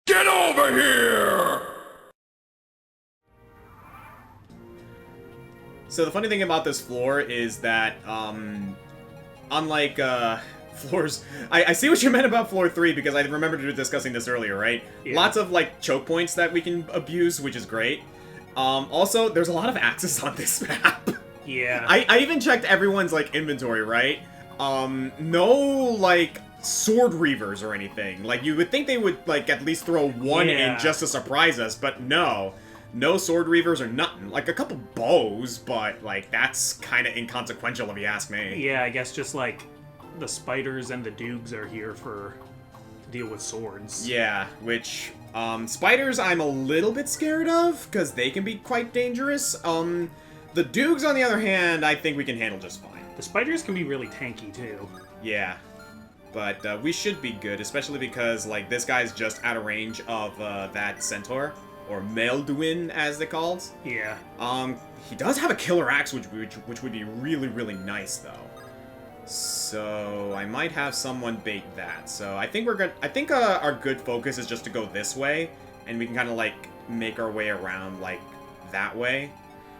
Get over here! So the funny thing about this floor is that, unlike, floors... I see what you meant about floor 3, because I remembered discussing this earlier, right? Yeah. Lots of, like, choke points that we can abuse, which is great. Also, there's a lot of axes on this map. Yeah. I even checked everyone's, like, inventory, right? No, like, sword reavers or anything. Like, you would think they would, like, at least throw one in just to surprise us, but no. No sword reavers or nothing. Like, a couple bows, but, like, that's kind of inconsequential if you ask me. Yeah, I guess just, like, the spiders and the doogs are here to deal with swords. Yeah, which, spiders I'm a little bit scared of, because they can be quite dangerous. The doogs, on the other hand, I think we can handle just fine. The spiders can be really tanky, too. Yeah. But, we should be good, especially because, like, this guy's just out of range of, that centaur. Or Melduin, as they're called. Yeah. He does have a killer axe, which would be really, really nice, though. So, I might have someone bait that. So, I think our good focus is just to go this way, and we can kind of, like, make our way around, like, that way.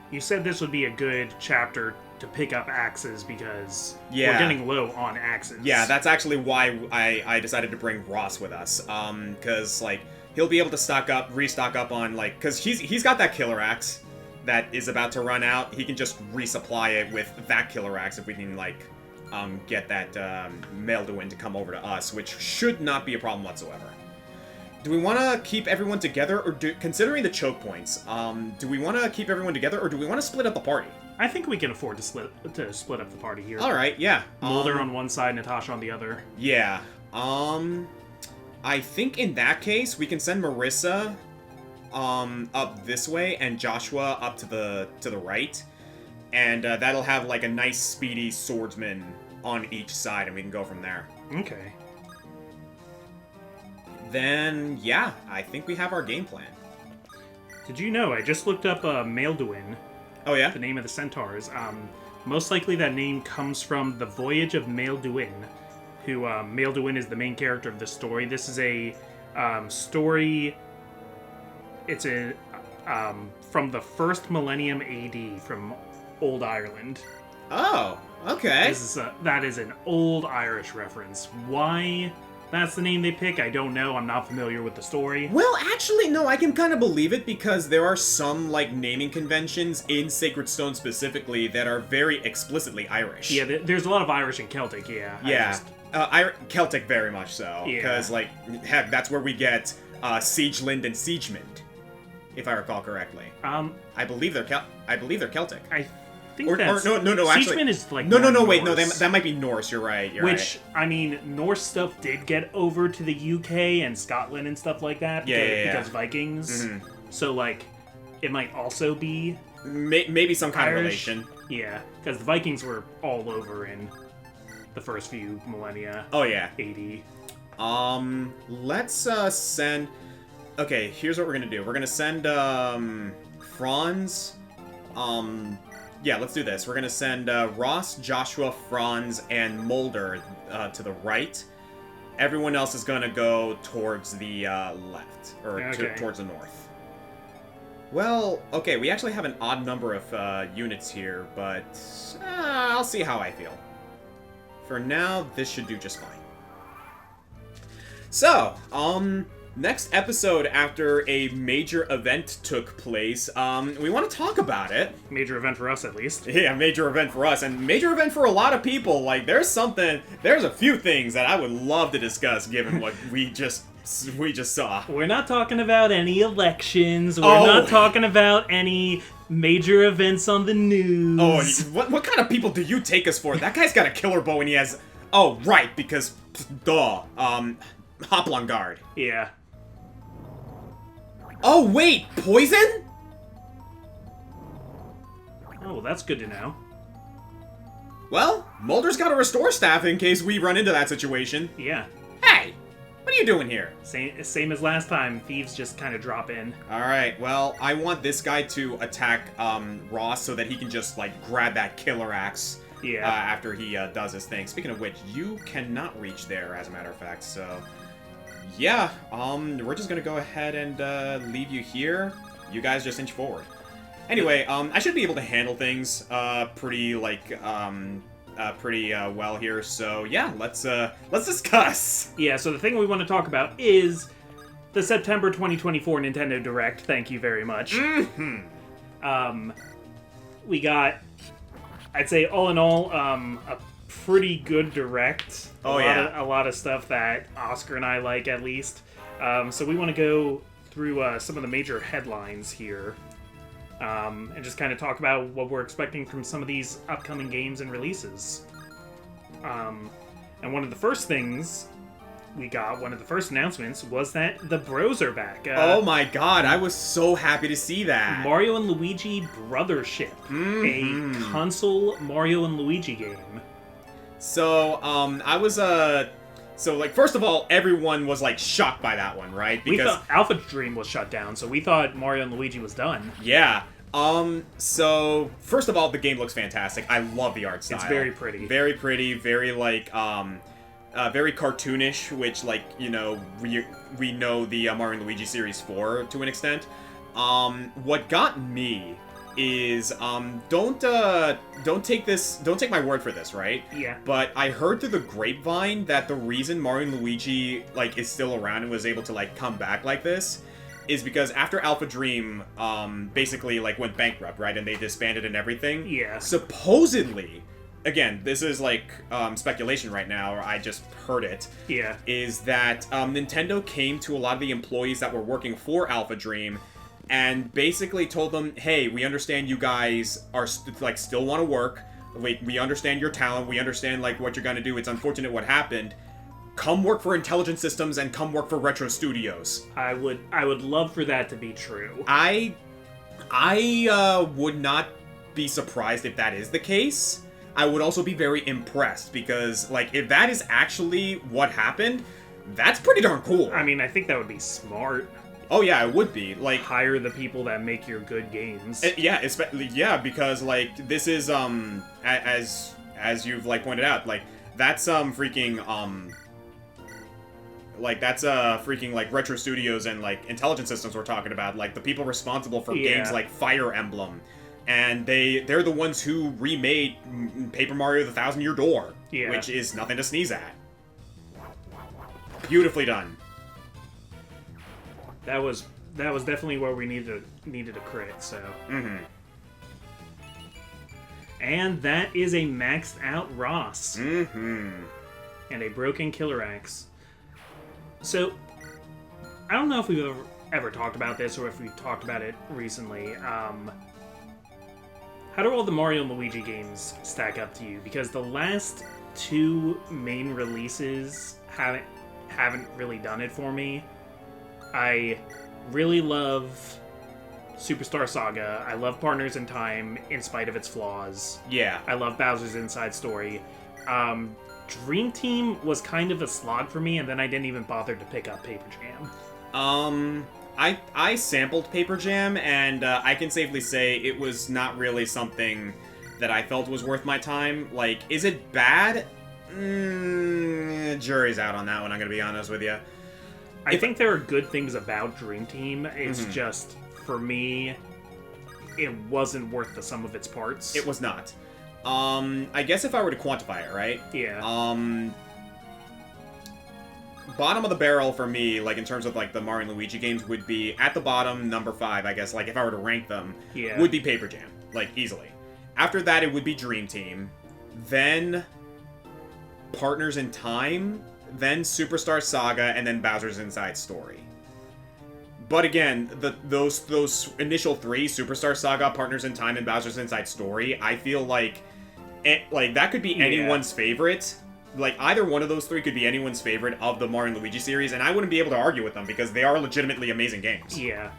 You said this would be a good chapter to pick up axes because Yeah. we're getting low on axes. Yeah, that's actually why I decided to bring Ross with us. Because, like, he'll be able to restock up on, like, because he's got that killer axe that is about to run out. He can just resupply it with that killer axe if we can, like, get that Melduin to come over to us, which should not be a problem whatsoever. Do we want to keep everyone together, or considering the choke points, do we want to keep everyone together, or do we want to split up the party? I think we can afford to split up the party here. All right, yeah. Mulder on one side, Natasha on the other. Yeah. I think in that case, we can send Marissa, up this way, and Joshua up to the right. And, that'll have, like, a nice, speedy swordsman on each side, and we can go from there. Okay. Then, yeah, I think we have our game plan. Did you know, I just looked up Melduin, Oh, yeah? the name of the centaurs. Most likely that name comes from The Voyage of Melduin, who, Melduin is the main character of the story. This is a story, it's from the first millennium AD, from Old Ireland. Oh, okay. That is an old Irish reference. Why that's the name they pick, I don't know. I'm not familiar with the story. Well, actually, no, I can kind of believe it because there are some, like, naming conventions in Sacred Stone specifically that are very explicitly Irish. Yeah, there's a lot of Irish and Celtic, yeah. Yeah, Celtic very much so. Yeah. Because, like, heck, that's where we get Siegeland and Siegemund, if I recall correctly. I believe they're Celtic. I think that's... no, actually... Siegeman is, like, No, wait, no, Norse. that might be Norse, you're right, Which, I mean, Norse stuff did get over to the UK and Scotland and stuff like that. Because Vikings. Mm-hmm. So, like, it might also be... Maybe some kind Irish. of relation. Yeah, because the Vikings were all over in the first few millennia. Oh, yeah. AD. Let's, send... Okay, here's what we're gonna do. We're gonna send, Franz, yeah, let's do this. We're gonna send, Ross, Joshua, Franz, and Mulder, to the right. Everyone else is gonna go towards the, left. Or towards the north. Well, okay, we actually have an odd number of, units here, but, I'll see how I feel. For now, this should do just fine. So, next episode after a major event took place, we want to talk about it. Major event for us, at least. Yeah, major event for us, and major event for a lot of people. Like, there's a few things that I would love to discuss given what we just saw. We're not talking about any elections. We're not talking about any major events on the news. Oh, what kind of people do you take us for? That guy's got a killer bow and he has... Oh, right, because... Duh. Hoplon Guard. Yeah. Oh, wait! Poison? Oh, that's good to know. Well, Mulder's got a restore staff in case we run into that situation. Yeah. Hey! What are you doing here? Same as last time. Thieves just kind of drop in. Alright, well, I want this guy to attack Ross so that he can just, like, grab that killer axe after he does his thing. Speaking of which, you cannot reach there, as a matter of fact, so... yeah, we're just gonna go ahead and leave you here. You guys just inch forward. Anyway, I should be able to handle things pretty well here. So yeah, let's discuss. Yeah, so the thing we want to talk about is the September 2024 Nintendo Direct. Thank you very much. We got, I'd say, all in all, a pretty good Direct. A lot of stuff that Oscar and I like, at least. So we want to go through some of the major headlines here, and just kind of talk about what we're expecting from some of these upcoming games and releases. And one of the first things we got, one of the first announcements, was that the Bros are back. Oh my god, I was so happy to see that. Mario and Luigi Brothership, a console Mario and Luigi game. So, first of all, everyone was, shocked by that one, right? We thought Alpha Dream was shut down, so we thought Mario and Luigi was done. Yeah. So, first of all, the game looks fantastic. I love the art style. It's very pretty. Very pretty, very, very cartoonish, which, we know the Mario and Luigi series for, to an extent. What got me is, don't take my word for this, right? Yeah. But I heard through the grapevine that the reason Mario and Luigi, is still around and was able to, come back like this is because after Alpha Dream, basically, went bankrupt, right? And they disbanded and everything. Yeah. Supposedly, again, this is, speculation right now, or I just heard it. Yeah. Is that, Nintendo came to a lot of the employees that were working for Alpha Dream and basically told them, hey, we understand you guys are, still want to work. We understand your talent. We understand, what you're going to do. It's unfortunate what happened. Come work for Intelligent Systems and come work for Retro Studios. I would love for that to be true. I would not be surprised if that is the case. I would also be very impressed because, if that is actually what happened, that's pretty darn cool. I mean, I think that would be smart. Oh yeah, it would be. Hire the people that make your good games. Yeah, because this is as you've pointed out, that's freaking Retro Studios and Intelligent Systems we're talking about, the people responsible for games like Fire Emblem, and they're the ones who remade Paper Mario: The Thousand Year Door, which is nothing to sneeze at. Beautifully done. That was definitely where we needed a crit, so. And that is a maxed out Ross. And a broken Killer Axe. So, I don't know if we've ever talked about this or if we've talked about it recently. How do all the Mario and Luigi games stack up to you? Because the last two main releases haven't really done it for me. I really love Superstar Saga. I love Partners in Time, in spite of its flaws. Yeah. I love Bowser's Inside Story. Dream Team was kind of a slog for me, and then I didn't even bother to pick up Paper Jam. I sampled Paper Jam, and I can safely say it was not really something that I felt was worth my time. Is it bad? Jury's out on that one, I'm gonna be honest with you. I think there are good things about Dream Team. It's just, for me, it wasn't worth the sum of its parts. It was not. I guess if I were to quantify it, right? Yeah. Bottom of the barrel for me, in terms of, the Mario and Luigi games, would be, at the bottom, number 5, I guess, if I were to rank them, would be Paper Jam. Easily. After that, it would be Dream Team. Then Partners in Time, then Superstar Saga, and then Bowser's Inside Story. But again, those initial 3, Superstar Saga, Partners in Time, and Bowser's Inside Story, I feel that could be anyone's favorite. Either one of those 3 could be anyone's favorite of the Mario and Luigi series, and I wouldn't be able to argue with them because they are legitimately amazing games. Yeah.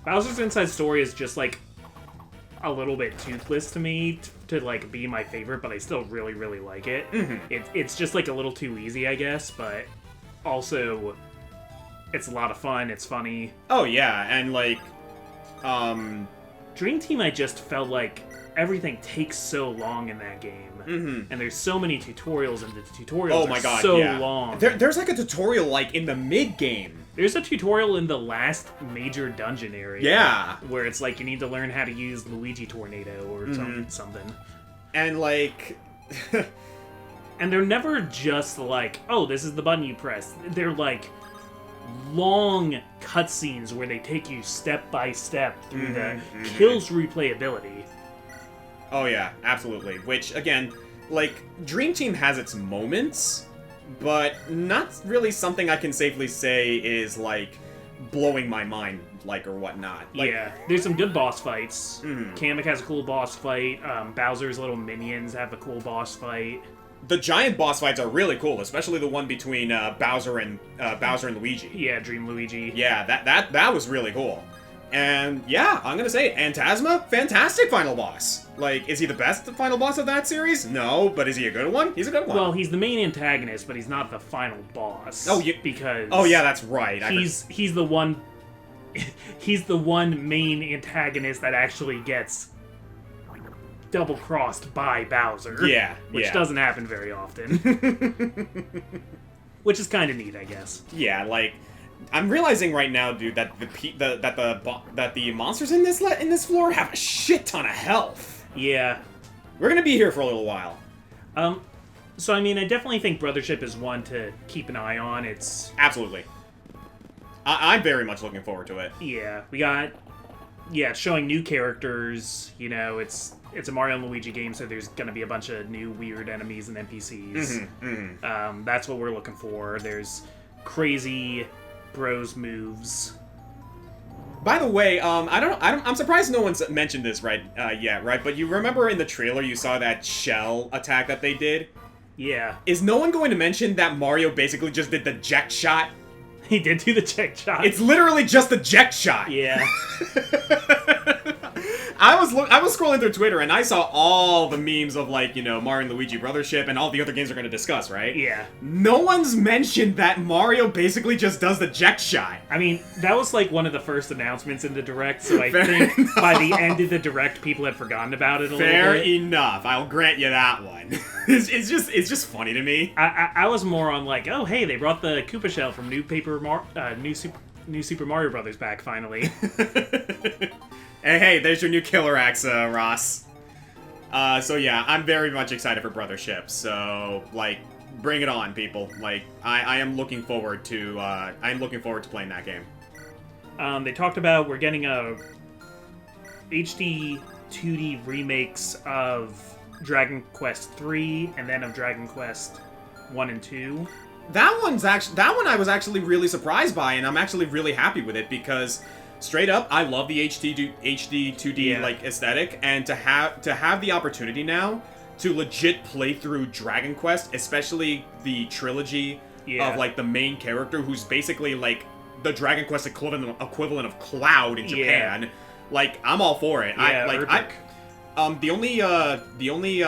Bowser's Inside Story is just, a little bit toothless to me to be my favorite, but I still really, really like it. It's just, a little too easy, I guess, but also it's a lot of fun, it's funny. Oh, yeah, and, Dream Team, I just felt like everything takes so long in that game. Mm-hmm. And there's so many tutorials, and the tutorials Oh my are god, so yeah. long. There's like a tutorial like in the mid-game. There's a tutorial in the last major dungeon area. Yeah. Where it's like you need to learn how to use Luigi Tornado or something. And like... And they're never just like, oh, this is the button you press. They're like long cutscenes where they take you step by step through the kills replayability. Oh yeah, absolutely. Which, again, like, Dream Team has its moments, but not really something I can safely say is, like, blowing my mind, like, or whatnot. Like, yeah, there's some good boss fights. Kamek has a cool boss fight. Bowser's little minions have a cool boss fight. the giant boss fights are really cool, especially the one between Bowser and Luigi. Yeah, Dream Luigi. Yeah, that was really cool. And yeah, I'm gonna say Phantasma, fantastic final boss. Like, is he the best final boss of that series? No, but is he a good one? He's a good one. Well, he's the main antagonist, but he's not the final boss. Oh, yeah. Because oh yeah, that's right. He's the one. He's the one main antagonist that actually gets double-crossed by Bowser. Yeah, which doesn't happen very often. Which is kind of neat, I guess. Yeah, like, I'm realizing right now, dude, that the monsters in this floor have a shit ton of health. Yeah. We're gonna be here for a little while. So I mean, I definitely think Brothership is one to keep an eye on. It's absolutely. I'm very much looking forward to it. Yeah, we got showing new characters. You know, it's a Mario and Luigi game, so there's gonna be a bunch of new weird enemies and NPCs. That's what we're looking for. There's crazy bros moves. By the way, I'm surprised no one's mentioned this yet, right? But you remember in the trailer you saw that shell attack that they did? Yeah. Is no one going to mention that Mario basically just did the jet shot? He did do the jet shot. It's literally just the jet shot. Yeah. I was scrolling through Twitter and I saw all the memes of, like, you know, Mario and Luigi Brothership and all the other games we're going to discuss, right? Yeah. No one's mentioned that Mario basically just does the jet shot. I mean, that was like one of the first announcements in the Direct, so I think by the end of the Direct, people had forgotten about it a little bit. Fair enough. I'll grant you that one. It's just funny to me. I was more on like, oh hey, they brought the Koopa shell from New Super Mario Brothers back finally. Hey, there's your new killer axe, Ross. So yeah, I'm very much excited for Brothership. So, like, bring it on, people. Like, I am looking forward to playing that game. They talked about we're getting a HD 2D remakes of Dragon Quest 3 and then of Dragon Quest 1 and 2. That one I was actually really surprised by, and I'm actually really happy with it because straight up, I love the HD 2D like aesthetic, and to have the opportunity now to legit play through Dragon Quest, especially the trilogy of like the main character, who's basically like the Dragon Quest equivalent of Cloud in Japan. Like, I'm all for it. The only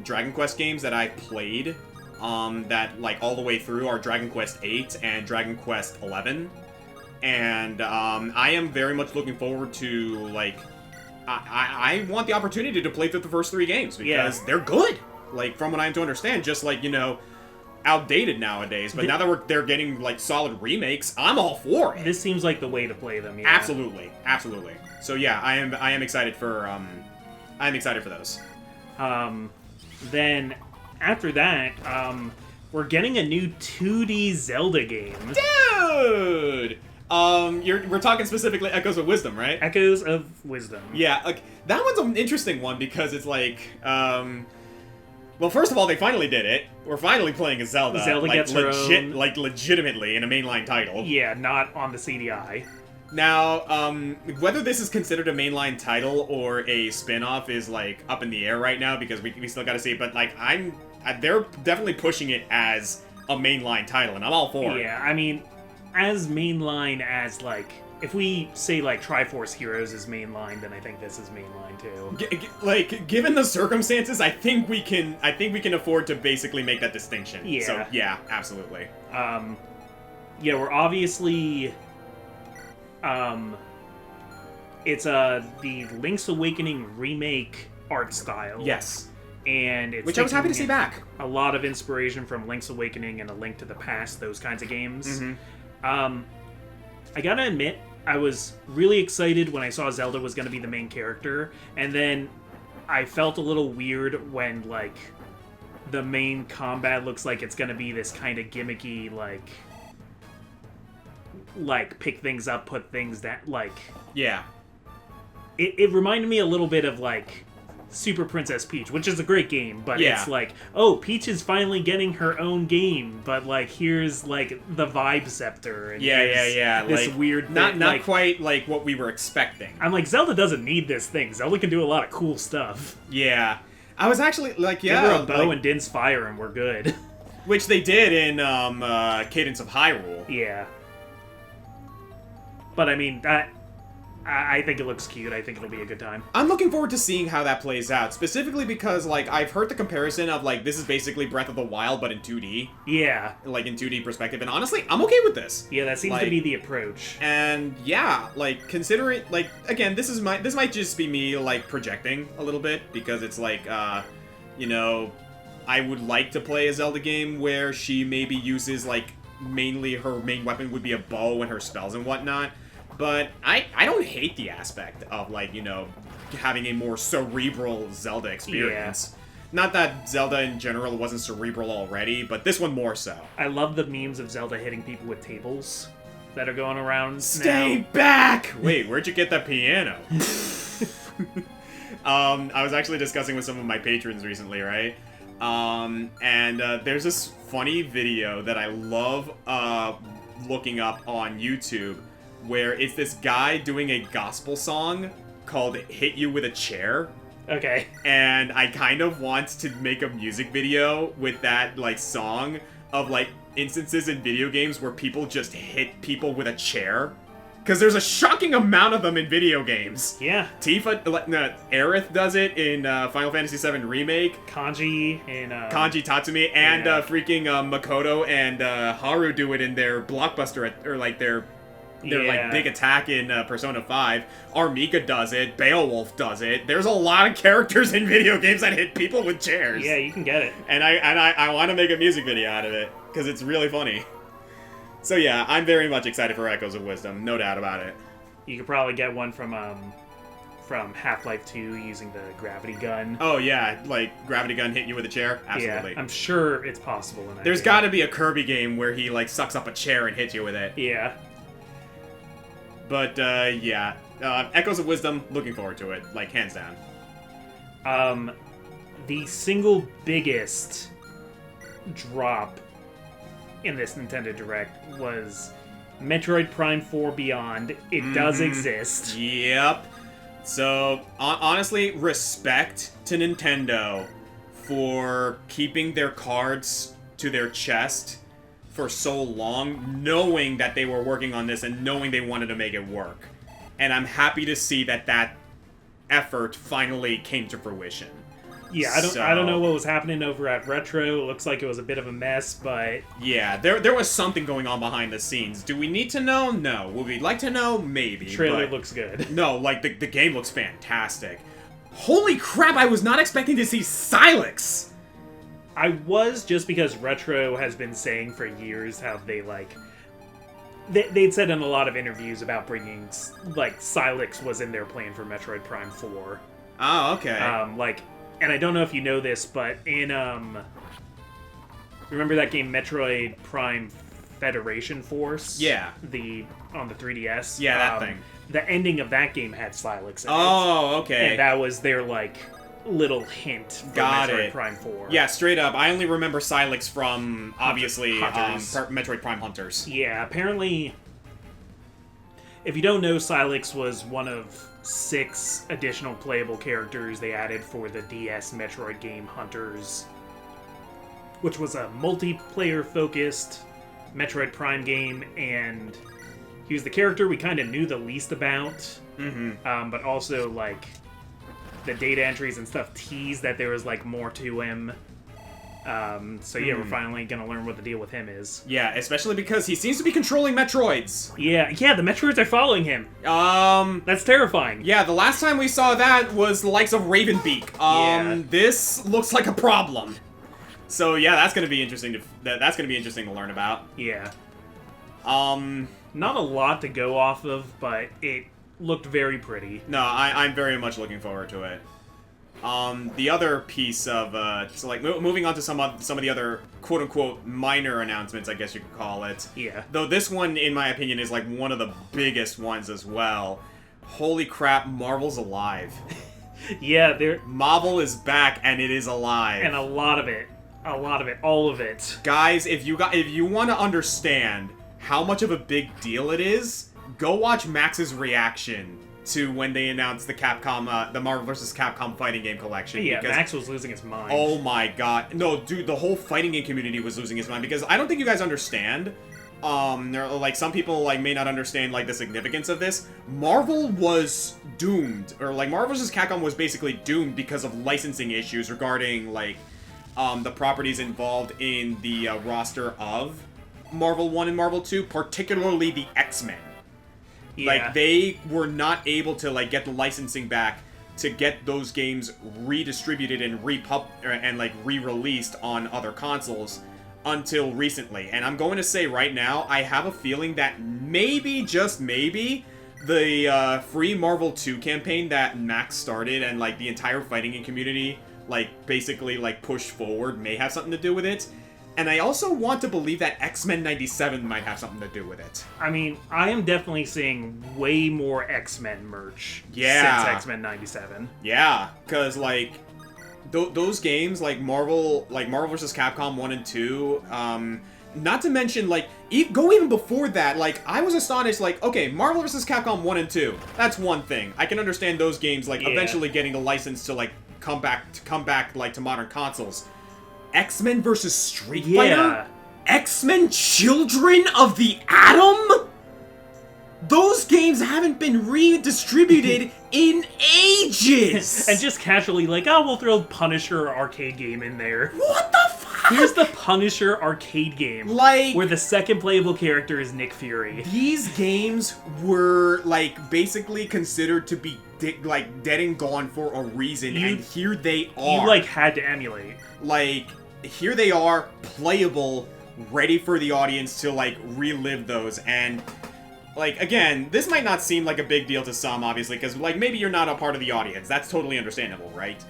Dragon Quest games that I played that like all the way through are Dragon Quest 8 and Dragon Quest 11. And I am very much looking forward to, like, I want the opportunity to play through the first 3 games because they're good. Like, from what I'm to understand, just like, you know, outdated nowadays. But now that they're getting like solid remakes, I'm all for it. This seems like the way to play them. Yeah. Absolutely. So yeah, I am excited for those. Then after that, we're getting a new 2D Zelda game. Dude! We're talking specifically Echoes of Wisdom, right? Echoes of Wisdom. Yeah, like, that one's an interesting one because it's like, well, first of all, they finally did it. We're finally playing a Zelda. Zelda like, gets her own... Like, legitimately in a mainline title. Yeah, not on the CDI. Now, whether this is considered a mainline title or a spin-off is, like, up in the air right now because we still gotta see it, but, like, they're definitely pushing it as a mainline title, and I'm all for it. Yeah, I mean, as mainline as, like, if we say, like, Triforce Heroes is mainline, then I think this is mainline, too. Like, given the circumstances, I think we can afford to basically make that distinction. Yeah. So, yeah, absolutely. Yeah, we're obviously... it's, the Link's Awakening remake art style. Yes. And it's Which I was happy to see back. A lot of inspiration from Link's Awakening and A Link to the Past, those kinds of games. I gotta admit, I was really excited when I saw Zelda was going to be the main character, and then I felt a little weird when, like, the main combat looks like it's going to be this kind of gimmicky, like pick things up, put things down, like... Yeah. It reminded me a little bit of, like, Super Princess Peach, which is a great game, but Yeah. it's like, oh, Peach is finally getting her own game, but, like, here's, like, the Vibe Scepter. And Yeah. This like, weird not thing, not like, quite like what we were expecting. I'm like, Zelda doesn't need this thing. Zelda can do a lot of cool stuff. Yeah. I was actually, like, Give her a bow and Din's Fire and we're good. Which they did in Cadence of Hyrule. Yeah. But, I mean, I think it looks cute. I think it'll be a good time. I'm looking forward to seeing how that plays out, specifically because, like, I've heard the comparison of, like, this is basically Breath of the Wild, but in 2D. Yeah. Like, in 2D perspective, and honestly, I'm okay with this. Yeah, that seems like, to be the approach. And, yeah, like, considering, like, again, this might just be me, like, projecting a little bit, because it's like, you know, I would like to play a Zelda game where she maybe uses, like, mainly her main weapon would be a bow and her spells and whatnot. But I don't hate the aspect of, like, you know, having a more cerebral Zelda experience. Yeah. Not that Zelda in general wasn't cerebral already, but this one more so. I love the memes of Zelda hitting people with tables that are going around Stay now. back! Wait, where'd you get that piano? I was actually discussing with some of my patrons recently, right? And there's this funny video that I love looking up on YouTube, where it's this guy doing a gospel song called Hit You With a Chair. Okay. And I kind of want to make a music video with that, like, song of, like, instances in video games where people just hit people with a chair. Because there's a shocking amount of them in video games. Yeah. Aerith does it in Final Fantasy VII Remake. Kanji in... Kanji Tatsumi, and freaking Makoto and Haru do it in their blockbuster, or, like, their like big attack in Persona 5. Armika does it. Beowulf does it. There's a lot of characters in video games that hit people with chairs. Yeah, you can get it. And I want to make a music video out of it because it's really funny. So yeah, I'm very much excited for Echoes of Wisdom, no doubt about it. You could probably get one from Half-Life 2 using the gravity gun. Oh yeah, like gravity gun hit you with a chair. Absolutely. Yeah, I'm sure it's possible in that There's game. got to be a Kirby game where he like sucks up a chair and hits you with it. Yeah. But, yeah. Echoes of Wisdom, looking forward to it. Like, hands down. The single biggest drop in this Nintendo Direct was Metroid Prime 4 Beyond. It does exist. Yep. So, honestly, respect to Nintendo for keeping their cards to their chest for so long, knowing that they were working on this and knowing they wanted to make it work. And I'm happy to see that effort finally came to fruition. Yeah, I don't know what was happening over at Retro. It looks like it was a bit of a mess, but... Yeah, there was something going on behind the scenes. Do we need to know? No. Would we like to know? Maybe. The trailer looks good. No, like, the game looks fantastic. Holy crap, I was not expecting to see Sylix! I was, just because Retro has been saying for years how they, like... They'd said in a lot of interviews about bringing, like, Sylix was in their plan for Metroid Prime 4. Oh, okay. And I don't know if you know this, but in, remember that game Metroid Prime Federation Force? Yeah. On the 3DS? Yeah, that thing. The ending of that game had Sylix in it. Oh, okay. And that was their, like... little hint for Metroid Prime 4. Yeah, straight up. I only remember Sylix from, obviously, Metroid Prime Hunters. Yeah, apparently, if you don't know, Sylix was one of 6 additional playable characters they added for the DS Metroid game Hunters, which was a multiplayer-focused Metroid Prime game, and he was the character we kind of knew the least about, but also, like... the data entries and stuff teased that there was, like, more to him. So yeah, we're finally gonna learn what the deal with him is. Yeah, especially because he seems to be controlling Metroids. Yeah, the Metroids are following him. That's terrifying. Yeah, the last time we saw that was the likes of Ravenbeak. This looks like a problem. So yeah, that's gonna be interesting to learn about. Yeah. Not a lot to go off of, but it looked very pretty. No, I'm very much looking forward to it. The other piece of, so like, moving on to some of the other quote-unquote minor announcements, I guess you could call it. Yeah. Though this one, in my opinion, is like one of the biggest ones as well. Holy crap, Marvel's alive. Yeah, Marvel is back, and it is alive. And a lot of it, all of it. Guys, if you want to understand how much of a big deal it is, go watch Max's reaction to when they announced the Marvel vs. Capcom fighting game collection. Yeah, because, Max was losing his mind. Oh my god. No, dude, the whole fighting game community was losing his mind, because I don't think you guys understand. Like, some people, like, may not understand, like, the significance of this. Marvel was doomed, or, like, Marvel vs. Capcom was basically doomed because of licensing issues regarding, like, the properties involved in the roster of Marvel 1 and Marvel 2, particularly the X-Men. Yeah. Like, they were not able to, like, get the licensing back to get those games redistributed and re-released on other consoles until recently. And I'm going to say right now, I have a feeling that maybe, just maybe, the free Marvel 2 campaign that Max started and, like, the entire fighting game community, like, basically, like, pushed forward may have something to do with it. And I also want to believe that X-Men 97 might have something to do with it. I mean, I am definitely seeing way more X-Men merch since X-Men 97. Yeah, because, like, those games, like Marvel vs. Capcom 1 and 2, not to mention, like, go even before that, like, I was astonished, like, okay, Marvel vs. Capcom 1 and 2, that's one thing. I can understand those games, like, eventually getting the license to, like, come back, like, to modern consoles. X-Men vs. Street Fighter? X-Men Children of the Atom? Those games haven't been redistributed in ages! And just casually like, oh, we'll throw Punisher arcade game in there. What the fuck? Here's the Punisher arcade game. Like, where the second playable character is Nick Fury. These games were, like, basically considered to be, dead and gone for a reason, and here they are. You, like, had to emulate. Like, here they are, playable, ready for the audience to, like, relive those, and, like, again, this might not seem like a big deal to some, obviously, because, like, maybe you're not a part of the audience. That's totally understandable, right?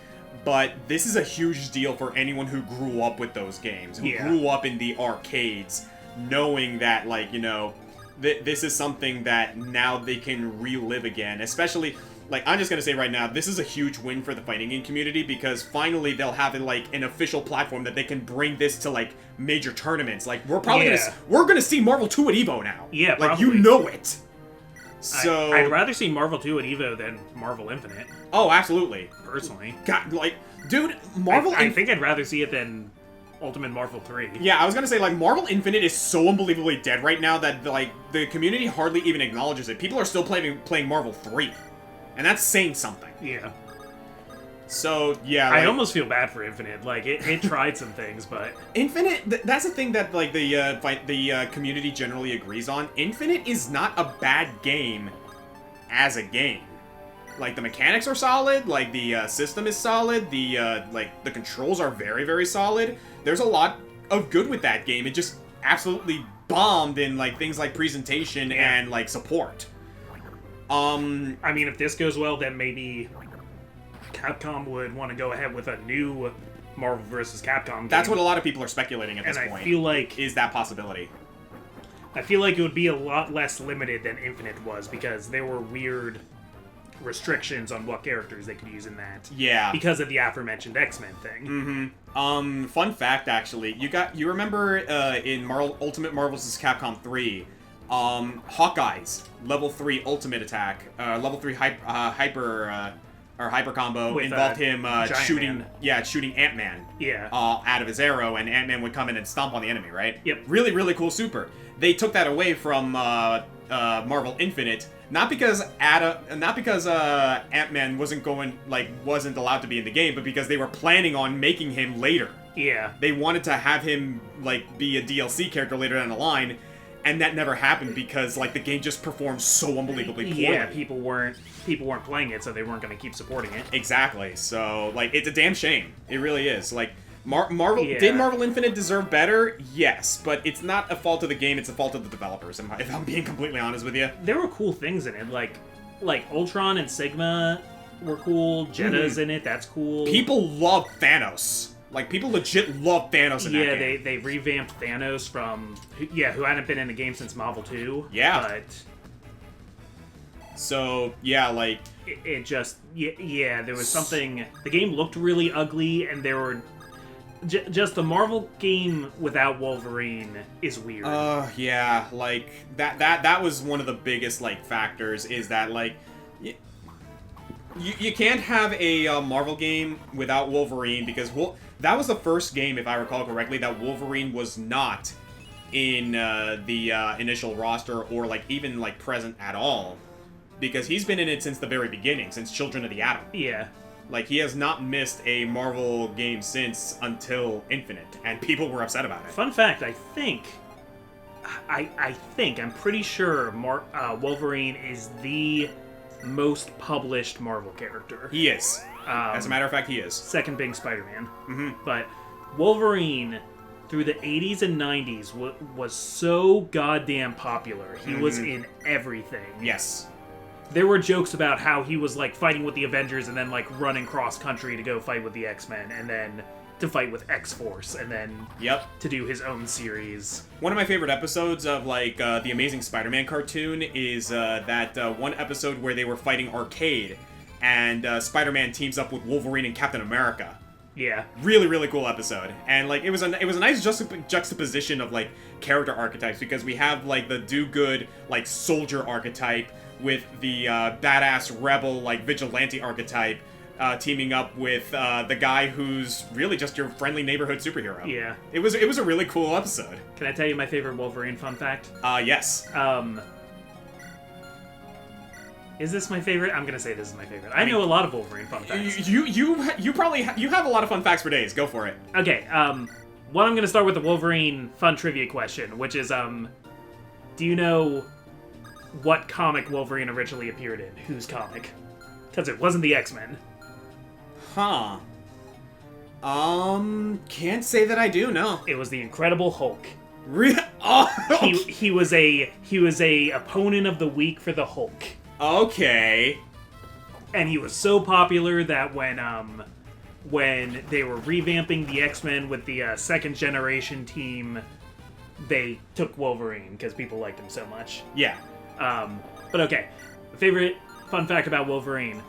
But this is a huge deal for anyone who grew up with those games, who grew up in the arcades, knowing that, like, you know, this is something that now they can relive again, especially... Like, I'm just gonna say right now, this is a huge win for the fighting game community, because finally they'll have, like, an official platform that they can bring this to, like, major tournaments. Like, we're probably gonna see Marvel 2 at EVO now. Yeah, like, probably. you know it. So... I'd rather see Marvel 2 at EVO than Marvel Infinite. Oh, absolutely. Personally. God, like, dude, Marvel... I think I'd rather see it than Ultimate Marvel 3. Yeah, I was gonna say, like, Marvel Infinite is so unbelievably dead right now that, like, the community hardly even acknowledges it. People are still playing Marvel 3. And that's saying something. Yeah. So, yeah, like, I almost feel bad for Infinite. Like, it tried some things, but... Infinite, that's the thing that, like, the community generally agrees on. Infinite is not a bad game as a game. Like, the mechanics are solid, like, the system is solid, the controls are very, very solid. There's a lot of good with that game. It just absolutely bombed in, like, things like presentation and, like, support. I mean, if this goes well, then maybe Capcom would want to go ahead with a new Marvel vs. Capcom game. That's what a lot of people are speculating at this point. And I feel like... is that possibility. I feel like it would be a lot less limited than Infinite was, because there were weird restrictions on what characters they could use in that. Yeah. Because of the aforementioned X-Men thing. Mm-hmm. Fun fact, actually. You remember in Ultimate Marvel vs. Capcom 3... Hawkeye's level 3 ultimate attack, level 3 hyper combo involved him shooting Ant-Man out of his arrow, and Ant-Man would come in and stomp on the enemy, right? Yep. Really, really cool super. They took that away from Marvel Infinite, not because Ant-Man wasn't allowed to be in the game, but because they were planning on making him later. Yeah. They wanted to have him, like, be a DLC character later down the line, and that never happened because, like, the game just performed so unbelievably poorly. Yeah, people weren't playing it, so they weren't going to keep supporting it. Exactly. So, like, it's a damn shame. It really is. Like, Marvel Yeah. did Marvel Infinite deserve better? Yes, but it's not a fault of the game. It's a fault of the developers. If I'm being completely honest with you. There were cool things in it, like Ultron and Sigma were cool. Jetta's in it. That's cool. People love Thanos. Like, people legit love Thanos in that game. Yeah, they revamped Thanos from who hadn't been in the game since Marvel 2. Yeah. But so yeah, like it just there was something. The game looked really ugly, and there were just the Marvel game without Wolverine is weird. Yeah, like that was one of the biggest like factors is that like you can't have a Marvel game without Wolverine because that was the first game, if I recall correctly, that Wolverine was not in the initial roster or like even like present at all, because he's been in it since the very beginning, since Children of the Atom. Yeah. Like, he has not missed a Marvel game since until Infinite, and people were upset about it. Fun fact, I'm pretty sure Wolverine is the most published Marvel character. He is. As a matter of fact, he is. Second being Spider-Man. Mm-hmm. But Wolverine, through the 80s and 90s, was so goddamn popular. He was in everything. Yes. There were jokes about how he was, like, fighting with the Avengers and then, like, running cross-country to go fight with the X-Men, and then to fight with X-Force, and then to do his own series. One of my favorite episodes of, like, the Amazing Spider-Man cartoon is that one episode where they were fighting Arcade, and Spider-Man teams up with Wolverine and Captain America. Yeah. Really, really cool episode. And, like, it was a nice juxtaposition of, like, character archetypes, because we have, like, the do-good, like, soldier archetype, with the badass rebel, like, vigilante archetype, teaming up with the guy who's really just your friendly neighborhood superhero. Yeah. It was a really cool episode. Can I tell you my favorite Wolverine fun fact? Yes. Is this my favorite? I'm gonna say this is my favorite. I know a lot of Wolverine fun facts. You probably you have a lot of fun facts for days. Go for it. Okay, one, I'm gonna start with the Wolverine fun trivia question, which is, do you know what comic Wolverine originally appeared in? Whose comic? Because it wasn't the X-Men. Huh. Can't say that I do, no. It was the Incredible Hulk. Oh! He was a opponent of the week for the Hulk. Okay. And he was so popular that when they were revamping the X-Men with the second generation team, they took Wolverine because people liked him so much. Yeah. But okay, favorite fun fact about Wolverine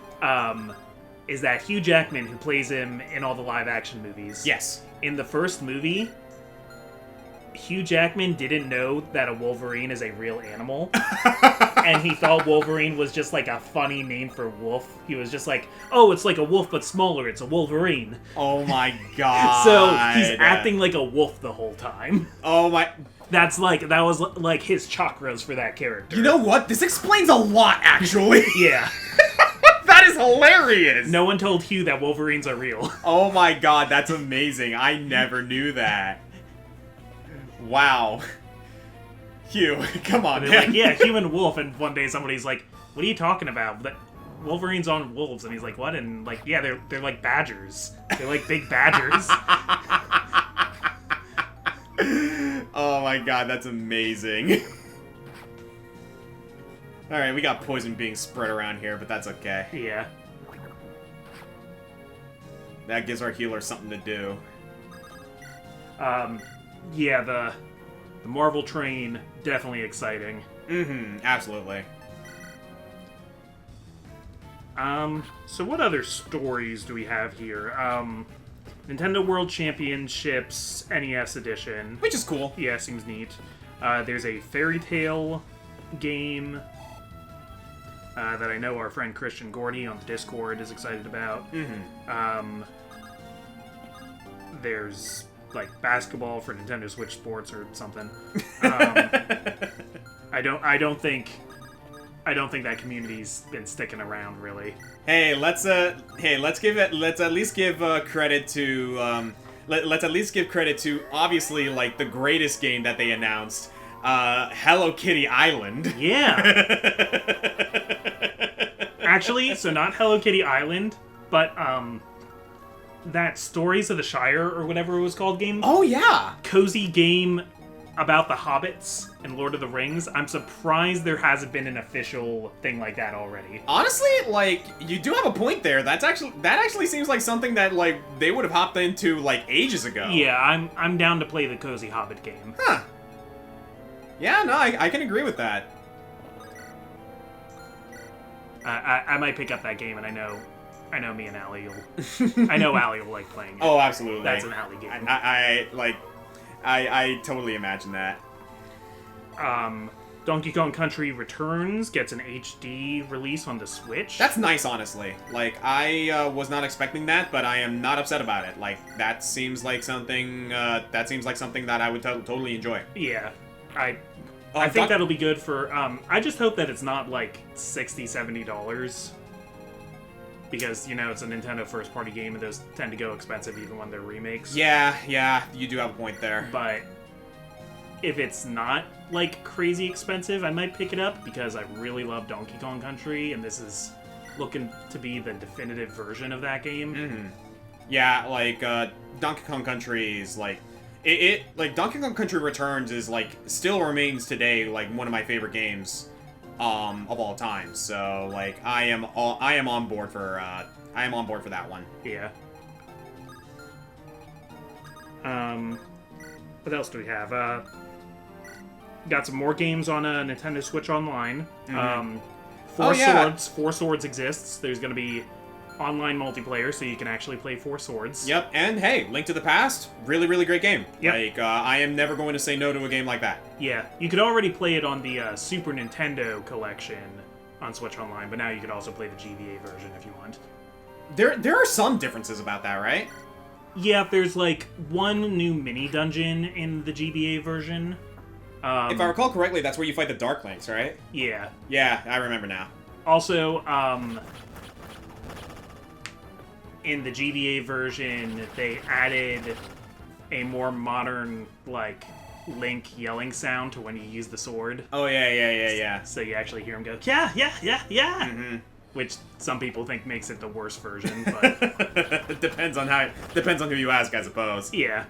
is that Hugh Jackman, who plays him in all the live-action movies, Yes. in the first movie, Hugh Jackman didn't know that a Wolverine is a real animal, and he thought Wolverine was just like a funny name for wolf. He was just like, oh, it's like a wolf but smaller, it's a Wolverine. Oh my god. So he's acting like a wolf the whole time. Oh my... That was like his chakras for that character. You know what? This explains a lot, actually. Yeah. That is hilarious! No one told Hugh that Wolverines are real. Oh my god, that's amazing. I never knew that. Wow. Hugh, come on, They're man. like, yeah, human wolf, and one day somebody's like, what are you talking about? That Wolverine's on wolves, and he's like, what? And like, yeah, they're like badgers. They're like big badgers. Oh my god, that's amazing. Alright, we got poison being spread around here, but that's okay. Yeah. That gives our healer something to do. Yeah, the Marvel train, definitely exciting. Mm-hmm, absolutely. So what other stories do we have here? Nintendo World Championships NES Edition. Which is cool. Yeah, seems neat. There's a Fairy Tale game that I know our friend Christian Gordy on the Discord is excited about. Mm-hmm. There's like basketball for Nintendo Switch Sports or something. I don't think that community's been sticking around really. Let's at least give credit to let's at least give credit to, obviously, like, the greatest game that they announced, Hello Kitty Island. Yeah. Actually, so not Hello Kitty Island, but, that Stories of the Shire, or whatever it was called, game. Oh, yeah! Cozy game about the Hobbits and Lord of the Rings. I'm surprised there hasn't been an official thing like that already. Honestly, like, you do have a point there. That actually seems like something that, like, they would have hopped into, like, ages ago. Yeah, I'm down to play the Cozy Hobbit game. Huh. Yeah, no, I can agree with that. I might pick up that game, and I know me and Allie will... I know Allie will like playing it. Oh, absolutely. That's an Allie game. I totally imagine that. Donkey Kong Country Returns gets an HD release on the Switch. That's nice, honestly. Like, I was not expecting that, but I am not upset about it. Like, that seems like something that I would totally enjoy. Yeah. I think that'll be good for... I just hope that it's not, like, $60, $70. Because, you know, it's a Nintendo first-party game, and those tend to go expensive even when they're remakes. Yeah, you do have a point there. But if it's not, like, crazy expensive, I might pick it up, because I really love Donkey Kong Country, and this is looking to be the definitive version of that game. Mm-hmm. Yeah, like, Donkey Kong Country is, like... like, Donkey Kong Country Returns is, like, still remains today, like, one of my favorite games of all time. So, like, I am on board for that one. Yeah. What else do we have? Got some more games on Nintendo Switch Online. Mm-hmm. Four Swords exists. There's going to be online multiplayer, so you can actually play Four Swords. Yep, and hey, Link to the Past, really, really great game. Yep. Like, I am never going to say no to a game like that. Yeah, you could already play it on the Super Nintendo collection on Switch Online, but now you could also play the GBA version if you want. There are some differences about that, right? Yeah, there's like one new mini dungeon in the GBA version. If I recall correctly, that's where you fight the Dark Links, right? Yeah. Yeah, I remember now. Also, in the GBA version, they added a more modern, like, Link yelling sound to when you use the sword. Oh, yeah. So you actually hear him go, yeah! Mm-hmm. Which some people think makes it the worst version, but... It depends on who you ask, I suppose. Yeah.